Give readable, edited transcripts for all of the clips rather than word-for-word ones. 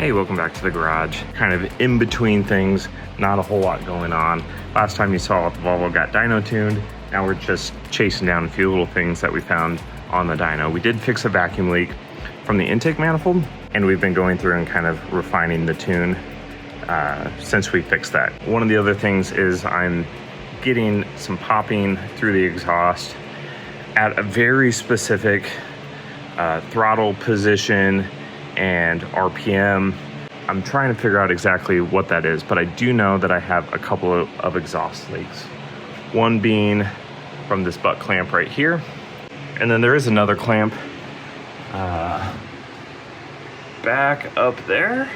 Hey, welcome back to the garage. Kind of in between things, not a whole lot going on. Last time you saw the Volvo got dyno tuned. Now we're just chasing down a few little things that we found on the dyno. We did fix a vacuum leak from the intake manifold, and we've been going through and kind of refining the tune since we fixed that. One of the other things is I'm getting some popping through the exhaust at a very specific throttle position and RPM. I'm trying to figure out exactly what that is, but I do know that I have a couple of exhaust leaks. One being from this butt clamp right here. And then there is another clamp back up there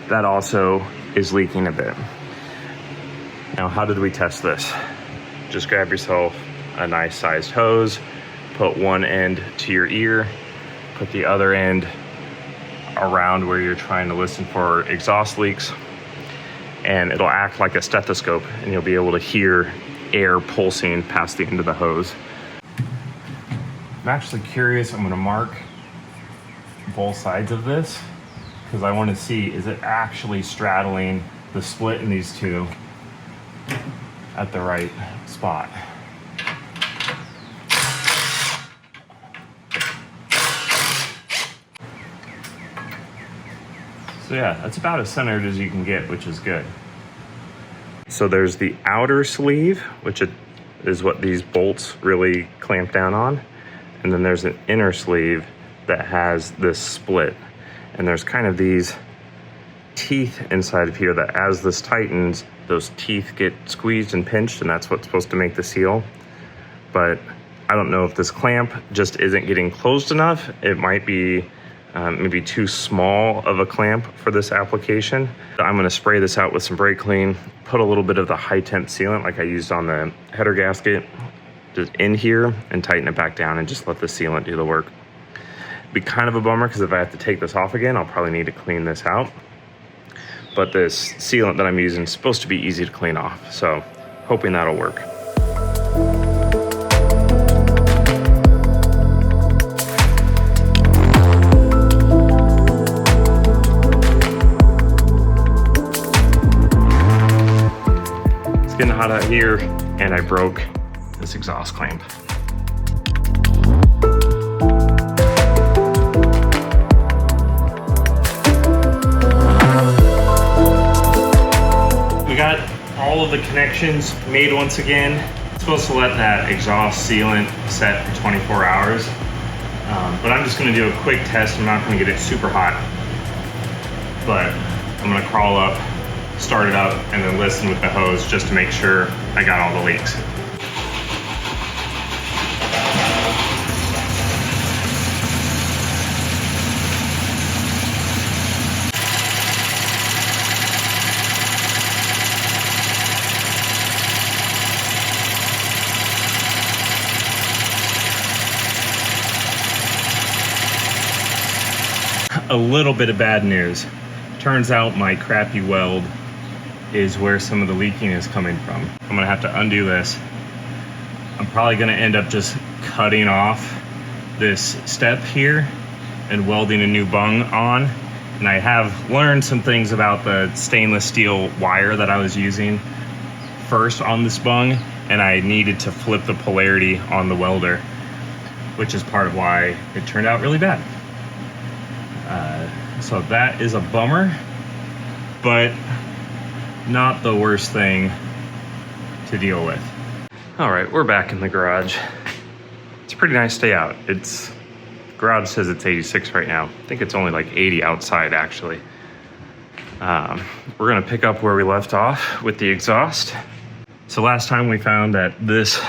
that also is leaking a bit. Now, how did we test this? Just grab yourself a nice sized hose, put one end to your ear, put the other end around where you're trying to listen for exhaust leaks, and it'll act like a stethoscope, and you'll be able to hear air pulsing past the end of the hose. I'm actually curious. I'm gonna mark both sides of this because I want to see, is it actually straddling the split in these two at the right spot? So yeah, that's about as centered as you can get, which is good. So there's the outer sleeve, which is what these bolts really clamp down on. And then there's an inner sleeve that has this split. And there's kind of these teeth inside of here that as this tightens, those teeth get squeezed and pinched, and that's what's supposed to make the seal. But I don't know if this clamp just isn't getting closed enough. It might be maybe too small of a clamp for this application. I'm gonna spray this out with some brake clean, put a little bit of the high temp sealant like I used on the header gasket, just in here, and tighten it back down and just let the sealant do the work. Be kind of a bummer because if I have to take this off again, I'll probably need to clean this out. But this sealant that I'm using is supposed to be easy to clean off, so hoping that'll work. Getting hot out here, and I broke this exhaust clamp. We got all of the connections made once again. I'm supposed to let that exhaust sealant set for 24 hours, but I'm just gonna do a quick test. I'm not gonna get it super hot, but I'm gonna crawl up, start it up, and then listen with the hose just to make sure I got all the leaks. A little bit of bad news. Turns out my crappy weld is where some of the leaking is coming from. I'm gonna have to undo this. I'm probably gonna end up just cutting off this step here and welding a new bung on. And I have learned some things about the stainless steel wire that I was using first on this bung, and I needed to flip the polarity on the welder, which is part of why it turned out really bad. So that is a bummer, but not the worst thing to deal with. All right, we're back in the garage. It's a pretty nice day out. Garage says it's 86 right now. I think it's only like 80 outside actually. We're gonna pick up where we left off with the exhaust. So last time we found that this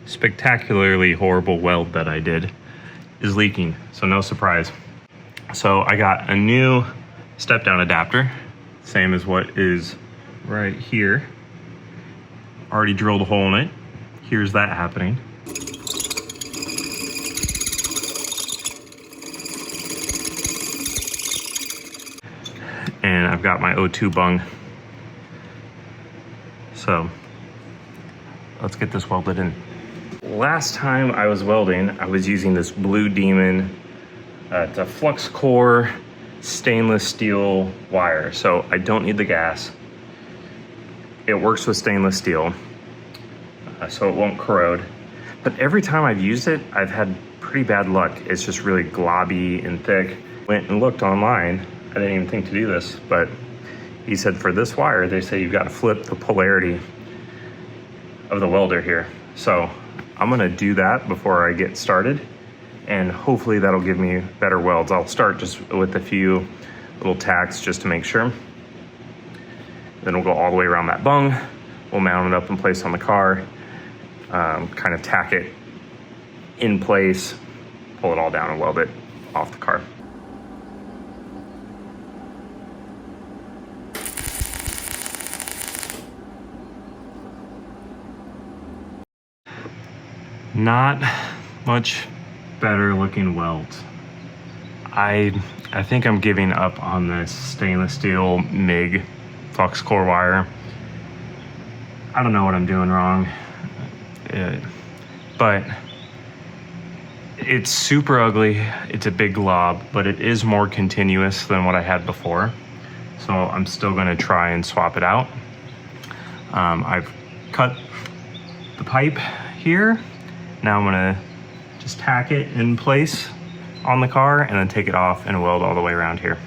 spectacularly horrible weld that I did is leaking, so no surprise. So I got a new step down adapter, same as what is right here. Already drilled a hole in it. Here's that happening. And I've got my O2 bung. So let's get this welded in. Last time I was welding, I was using this Blue Demon. It's a flux core stainless steel wire, so I don't need the gas. It works with stainless steel, so it won't corrode. But every time I've used it, I've had pretty bad luck. It's just really globby and thick. Went and looked online. I didn't even think to do this, but he said for this wire, they say you've got to flip the polarity of the welder here. So I'm gonna do that before I get started, and hopefully that'll give me better welds. I'll start just with a few little tacks just to make sure. Then we'll go all the way around that bung. We'll mount it up in place on the car, kind of tack it in place, pull it all down and weld it off the car. Not much better looking welds. I think I'm giving up on this stainless steel MIG flux core wire. I don't know what I'm doing wrong, but it's super ugly. It's a big glob, but it is more continuous than what I had before. So I'm still gonna try and swap it out. I've cut the pipe here. Now I'm gonna just tack it in place on the car and then take it off and weld all the way around here.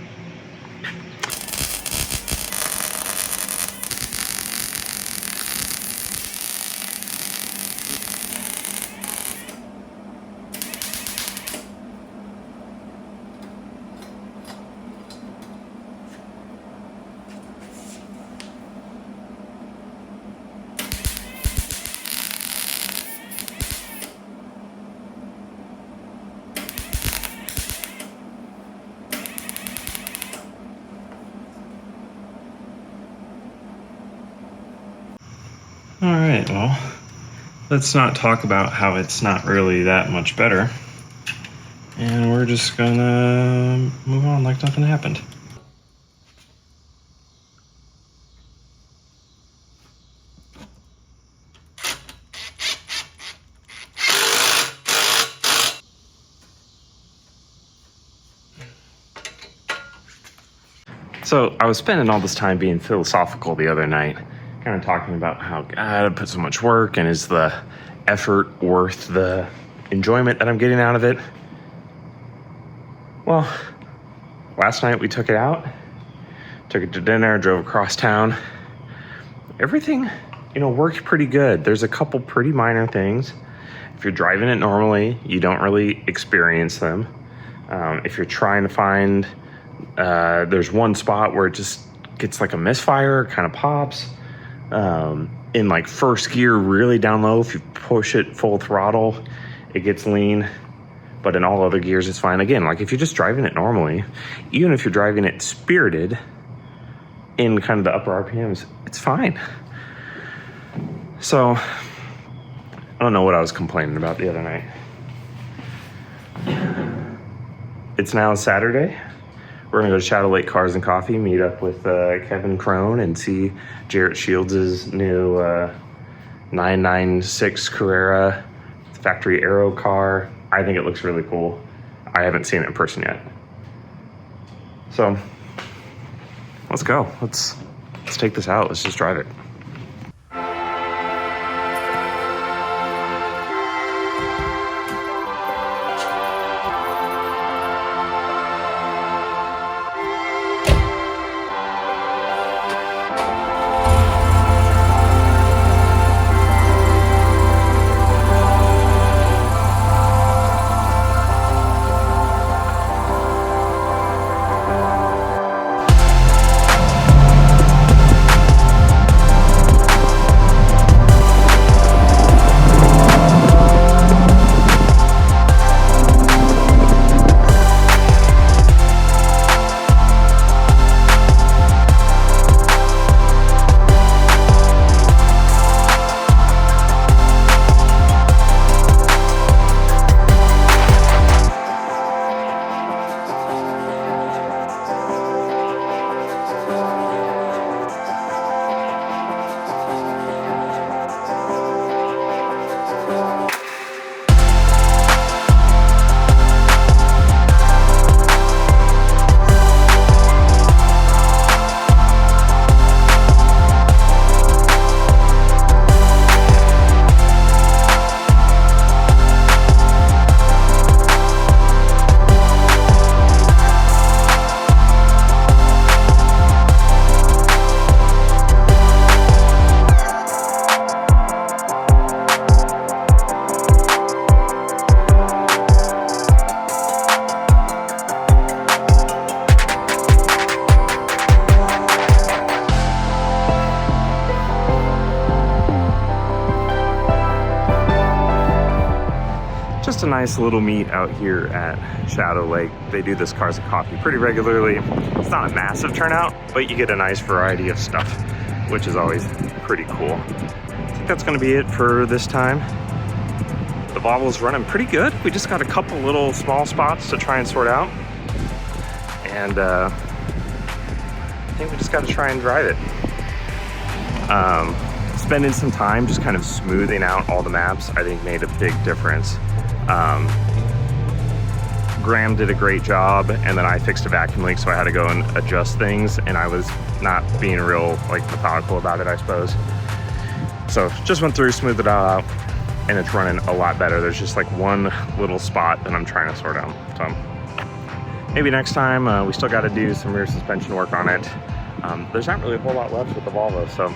All right, well, let's not talk about how it's not really that much better. And we're just gonna move on like nothing happened. So I was spending all this time being philosophical the other night, kind of talking about how, God, I put so much work, and is the effort worth the enjoyment that I'm getting out of it? Well, last night we took it out, took it to dinner, drove across town. Everything, worked pretty good. There's a couple pretty minor things. If you're driving it normally, you don't really experience them. If you're trying to find, there's one spot where it just gets like a misfire, kind of pops. In like first gear, really down low, if you push it full throttle, it gets lean. But in all other gears, it's fine. Again, like if you're just driving it normally, even if you're driving it spirited in kind of the upper RPMs, it's fine. So I don't know what I was complaining about the other night. It's now Saturday. We're gonna go to Shadow Lake Cars and Coffee, meet up with Kevin Crone and see Jarrett Shields' new 996 Carrera factory aero car. I think it looks really cool. I haven't seen it in person yet. So let's go. Let's take this out. Let's just drive it. just a nice little meet out here at Shadow Lake. They do this Cars and Coffee pretty regularly. It's not a massive turnout, but you get a nice variety of stuff, which is always pretty cool. I think that's gonna be it for this time. The Volvo's running pretty good. We just got a couple little small spots to try and sort out. And I think we just got to try and drive it. Spending some time just kind of smoothing out all the maps, I think made a big difference. Graham did a great job, and then I fixed a vacuum leak, so I had to go and adjust things, and I was not being real like methodical about it, I suppose. So just went through, smoothed it all out, and it's running a lot better. There's just like one little spot that I'm trying to sort out. So maybe next time. We still got to do some rear suspension work on it. There's not really a whole lot left with the Volvo, so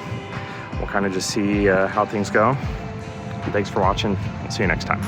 we'll kind of just see how things go. And thanks for watching. I'll see you next time.